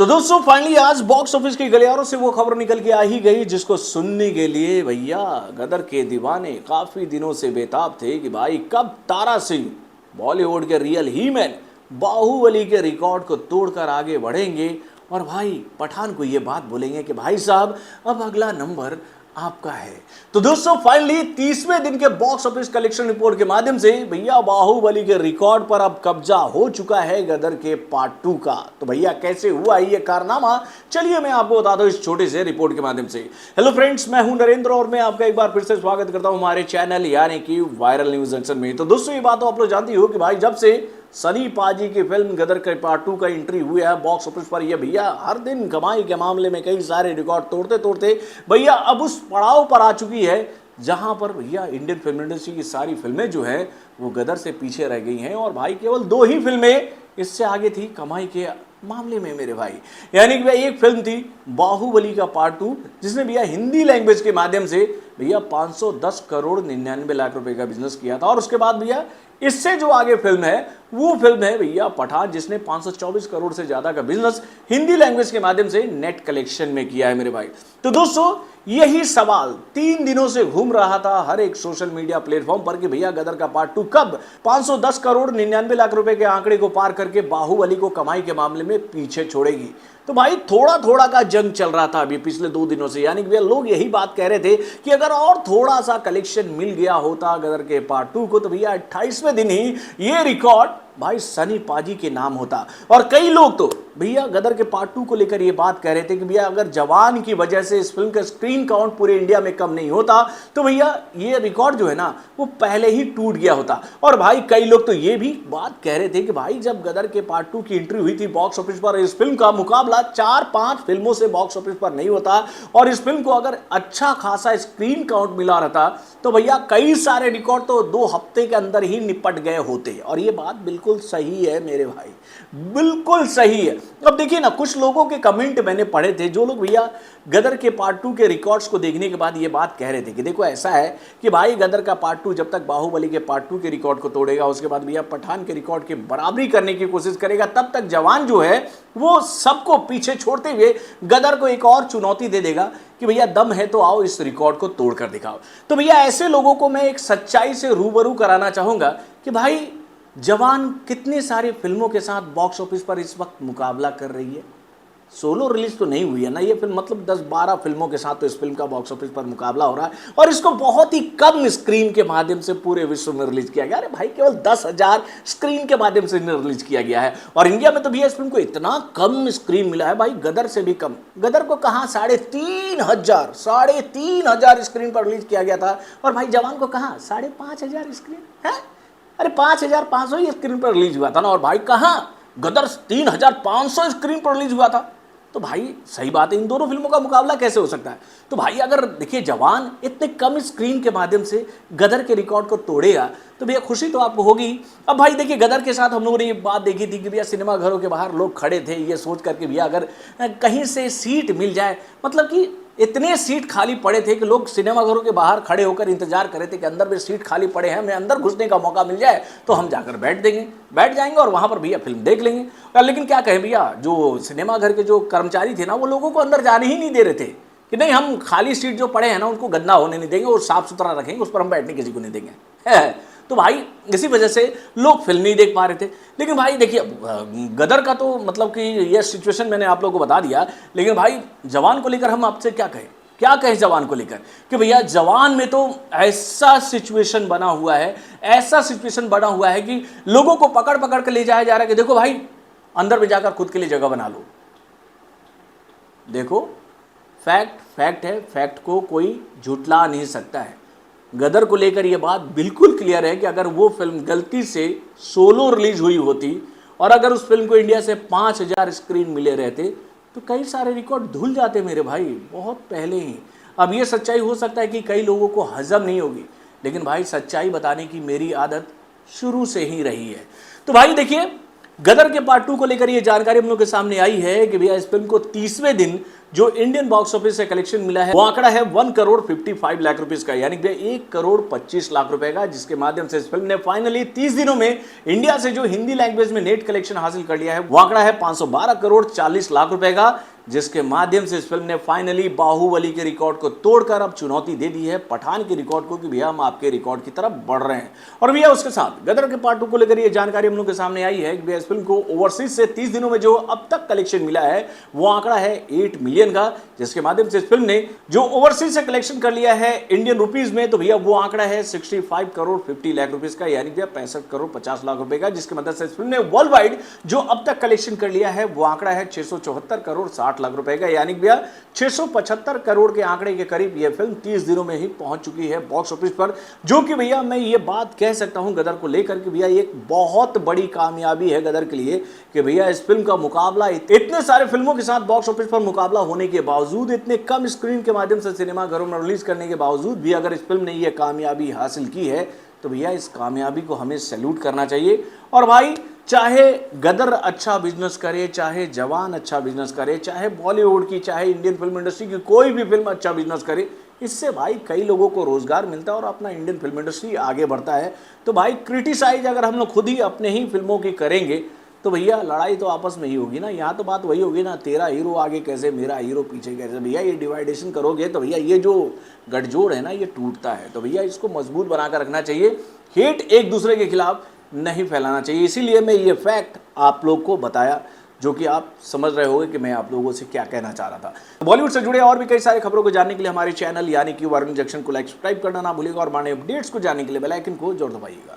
तो दोस्तों फाइनली आज बॉक्स ऑफिस के गलियारों से वो खबर निकल के आ ही गई जिसको सुनने के लिए भैया गदर के दीवाने काफी दिनों से बेताब थे कि भाई कब तारा सिंह बॉलीवुड के रियल ही मैन बाहुबली के रिकॉर्ड को तोड़कर आगे बढ़ेंगे और भाई पठान को ये बात बोलेंगे कि भाई साहब अब अगला नंबर आपका है। तो दोस्तों फाइनली 30वें दिन के बॉक्स ऑफिस कलेक्शन रिपोर्ट के माध्यम से भैया बाहुबली के रिकॉर्ड पर अब कब्जा हो चुका है गदर के पार्ट 2 का। तो भैया कैसे हुआ ये कारनामा, चलिए मैं आपको बताता हूं इस छोटे से रिपोर्ट के माध्यम से। हेलो फ्रेंड्स, मैं हूं नरेंद्र और मैं आपका एक बार फिर से स्वागत करता हूं हमारे चैनल यानी कि वायरल न्यूज जंक्शन में। तो दोस्तों ये बात तो आप लोग जानती हो कि भाई जब से सनी पाजी की फिल्म गदर के पार्ट 2 का एंट्री हुई है बॉक्स ऑफिस पर, ये भैया हर दिन कमाई के मामले में कई सारे रिकॉर्ड तोड़ते तोड़ते भैया अब उस पड़ाव पर आ चुकी है जहां पर भैया इंडियन फिल्म इंडस्ट्री की सारी फिल्में जो है वो गदर से पीछे रह गई हैं और भाई केवल 2 ही फिल्में इससे आगे थी कमाई के मामले में मेरे भाई। यानी कि भैया एक फिल्म थी बाहुबली का पार्ट 2 जिसने भैया हिंदी लैंग्वेज के माध्यम से भैया 510 करोड़ 99 लाख रुपए का बिजनेस किया था और उसके बाद भैया इससे जो आगे फिल्म है वो फिल्म है भैया पठान जिसने 524 करोड़ से ज्यादा का बिजनेस हिंदी लैंग्वेज के माध्यम से नेट कलेक्शन में किया है मेरे भाई। तो दोस्तों यही सवाल 3 दिनों से घूम रहा था हर एक सोशल मीडिया प्लेटफॉर्म पर कि भैया गदर का पार्ट 2 कब 510 करोड़ 99 लाख रुपए के आंकड़े को पार करके बाहुबली को कमाई के मामले में पीछे छोड़ेगी। तो भाई थोड़ा थोड़ा का जंग चल रहा था अभी पिछले 2 दिनों से, यानी कि लोग यही बात कह रहे थे कि अगर और थोड़ा सा कलेक्शन मिल गया होता गदर के पार्ट 2 को तो भैया 28वें दिन ही ये रिकॉर्ड भाई सनी पाजी के नाम होता। और कई लोग तो भैया गदर के पार्ट 2 को लेकर ये बात कह रहे थे कि भैया अगर जवान की वजह से इस फिल्म का स्क्रीन काउंट पूरे इंडिया में कम नहीं होता तो भैया ये रिकॉर्ड जो है ना वो पहले ही टूट गया होता। और भाई कई लोग तो ये भी बात कह रहे थे कि भाई जब गदर के पार्ट 2 की एंट्री हुई थी बॉक्स ऑफिस पर इस फिल्म का मुकाबला 4-5 फिल्मों से बॉक्स ऑफिस पर नहीं होता और इस फिल्म को अगर अच्छा खासा स्क्रीन काउंट मिला रहता तो भैया कई सारे रिकॉर्ड तो 2 हफ्ते के अंदर ही निपट गए होते। और ये बात बिल्कुल सही है मेरे भाई, बिल्कुल सही है। अब देखिए ना कुछ लोगों के कमेंट मैंने पढ़े थे जो लोग भैया गदर के पार्ट 2 के रिकॉर्ड्स को देखने के बाद ये बात कह रहे थे कि देखो ऐसा है कि भाई गदर का पार्ट 2 जब तक बाहुबली के पार्ट 2 के रिकॉर्ड को तोड़ेगा उसके बाद भैया पठान के रिकॉर्ड की बराबरी करने की कोशिश करेगा, तब तक जवान जो है वो सबको पीछे छोड़ते हुए गदर को एक और चुनौती दे देगा कि भैया दम है तो आओ इस रिकॉर्ड को तोड़कर दिखाओ। तो भैया ऐसे लोगों को मैं एक सच्चाई से रूबरू कराना चाहूंगा कि भाई जवान कितनी सारी फिल्मों के साथ बॉक्स ऑफिस पर इस वक्त मुकाबला कर रही है। सोलो रिलीज तो नहीं हुई है ना ये फिल्म, मतलब 10-12 फिल्मों के साथ तो इस फिल्म का बॉक्स ऑफिस पर मुकाबला हो रहा है और इसको बहुत ही कम स्क्रीन के माध्यम से पूरे विश्व में रिलीज किया गया। अरे भाई केवल 10,000 स्क्रीन के माध्यम से रिलीज किया गया है और इंडिया में तो भैया इस फिल्म को इतना कम स्क्रीन मिला है भाई गदर से भी कम। गदर को कहाँ 3,500 स्क्रीन पर रिलीज किया गया था और भाई जवान को कहाँ 5,500 स्क्रीन है। अरे 5,500 ही स्क्रीन पर रिलीज हुआ था ना और भाई कहाँ गदर 3,500 स्क्रीन पर रिलीज हुआ था। तो भाई सही बात है इन दोनों फिल्मों का मुकाबला कैसे हो सकता है। तो भाई अगर देखिए जवान इतने कम स्क्रीन के माध्यम से गदर के रिकॉर्ड को तोड़ेगा तो भैया खुशी तो आपको होगी। अब भाई देखिए गदर के साथ हम लोगों ने ये बात देखी थी कि भैया सिनेमा घरों के बाहर लोग खड़े थे ये सोच करके भैया अगर कहीं से सीट मिल जाए, मतलब कि इतने सीट खाली पड़े थे कि लोग सिनेमा घरों के बाहर खड़े होकर इंतजार कर रहे थे कि अंदर भी सीट खाली पड़े हैं, हमें अंदर घुसने का मौका मिल जाए तो हम जाकर बैठ जाएंगे और वहां पर भैया फिल्म देख लेंगे। लेकिन क्या कहें भैया जो सिनेमा घर के जो कर्मचारी थे ना वो लोगों को अंदर जाने ही नहीं दे रहे थे कि नहीं हम खाली सीट जो पड़े हैं ना उनको गंदा होने नहीं देंगे और साफ सुथरा रखेंगे, उस पर हम बैठने किसी को नहीं देंगे। तो भाई इसी वजह से लोग फिल्म नहीं देख पा रहे थे। लेकिन भाई देखिए गदर का तो मतलब कि ये सिचुएशन मैंने आप लोगों को बता दिया, लेकिन भाई जवान को लेकर हम आपसे क्या कहें जवान को लेकर कि भैया जवान में तो ऐसा सिचुएशन बना हुआ है कि लोगों को पकड़ पकड़ कर ले जाया जा रहा है कि देखो भाई अंदर में जाकर खुद के लिए जगह बना लो। देखो फैक्ट है, फैक्ट को कोई झुटला नहीं सकता है। गदर को लेकर यह बात बिल्कुल क्लियर है कि अगर वो फिल्म गलती से सोलो रिलीज हुई होती और अगर उस फिल्म को इंडिया से 5,000 स्क्रीन मिले रहते तो कई सारे रिकॉर्ड धुल जाते मेरे भाई बहुत पहले ही। अब ये सच्चाई हो सकता है कि कई लोगों को हजम नहीं होगी, लेकिन भाई सच्चाई बताने की मेरी आदत शुरू से ही रही है। तो भाई देखिए गदर के पार्ट 2 को लेकर ये जानकारी हम लोग के सामने आई है कि भैया इस फिल्म को 30वें दिन जो इंडियन बॉक्स ऑफिस से कलेक्शन मिला है वो आंकड़ा है 1 करोड़ 55 लाख रुपए का, यानी कि 1 करोड़ 25 लाख रुपए का, जिसके माध्यम से इस फिल्म ने फाइनली 30 दिनों में इंडिया से जो हिंदी लैंग्वेज में नेट कलेक्शन हासिल कर लिया है वो आंकड़ा है 512 करोड़ 40 लाख रुपए का, जिसके माध्यम से इस फिल्म ने फाइनली बाहुबली के रिकॉर्ड को तोड़कर अब चुनौती दे दी है पठान के रिकॉर्ड को कि भैया हम आपके रिकॉर्ड की तरफ बढ़ रहे हैं। और भैया उसके साथ गदर के पार्ट 2 को लेकर ये जानकारी हम लोग के सामने आई है कि भैया इस फिल्म को ओवरसीज से 30 दिनों में जो अब तक कलेक्शन मिला है वो आंकड़ा है 8 मिलियन का, जिसके माध्यम से इस फिल्म ने जो ओवरसीज से कलेक्शन कर लिया है इंडियन रुपीज में तो भैया वो आंकड़ा है 65 करोड़ 50 लाख रुपीज का, यानी भैया 65 करोड़ 50 लाख रुपए का, जिसकी मदद से इस फिल्म ने वर्ल्ड वाइड जो अब तक कलेक्शन कर लिया है वो आंकड़ा है 674 करोड़ 60 लाख रुपए का, यानी भैया 675 करोड़ के आंकड़े के करीब यह फिल्म 30 दिनों में ही पहुंच चुकी है बॉक्स ऑफिस पर, जो कि भैया मैं ये बात कह सकता हूं गदर को लेकर कि भैया एक बहुत बड़ी कामयाबी है गदर के लिए कि भैया इस फिल्म का मुकाबला इतने सारे फिल्मों के साथ बॉक्स ऑफिस पर मुकाबला होने के बावजूद, इतने कम स्क्रीन के माध्यम से सिनेमा घरों में रिलीज करने के बावजूद भी अगर इस फिल्म ने यह कामयाबी हासिल की है तो भैया इस कामयाबी को हमें सैल्यूट करना चाहिए। और भाई चाहे गदर अच्छा बिजनेस करे, चाहे जवान अच्छा बिजनेस करे, चाहे बॉलीवुड की चाहे इंडियन फिल्म इंडस्ट्री की कोई भी फिल्म अच्छा बिजनेस करे, इससे भाई कई लोगों को रोजगार मिलता है और अपना इंडियन फिल्म इंडस्ट्री आगे बढ़ता है। तो भाई क्रिटिसाइज अगर हम लोग खुद ही अपने ही फिल्मों की करेंगे तो भैया लड़ाई तो आपस में ही होगी ना, यहाँ तो बात वही होगी ना, तेरा हीरो आगे कैसे मेरा हीरो पीछे कैसे। भैया ये डिवाइडेशन करोगे तो भैया ये जो गठजोड़ है ना ये टूटता है, तो भैया इसको मजबूत बनाकर रखना चाहिए, हेट एक दूसरे के खिलाफ नहीं फैलाना चाहिए। इसीलिए मैं ये फैक्ट आप लोग को बताया जो कि आप समझ रहे होंगे कि मैं आप लोगों से क्या कहना चाह रहा था। बॉलीवुड से जुड़े और भी कई सारे खबरों को जानने के लिए हमारे चैनल यानी कि वार्निंग जंक्शन को लाइक सब्सक्राइब करना ना भूलिएगा और हमारे अपडेट्स को जानने के लिए बेल आइकन को जरूर दबाइएगा।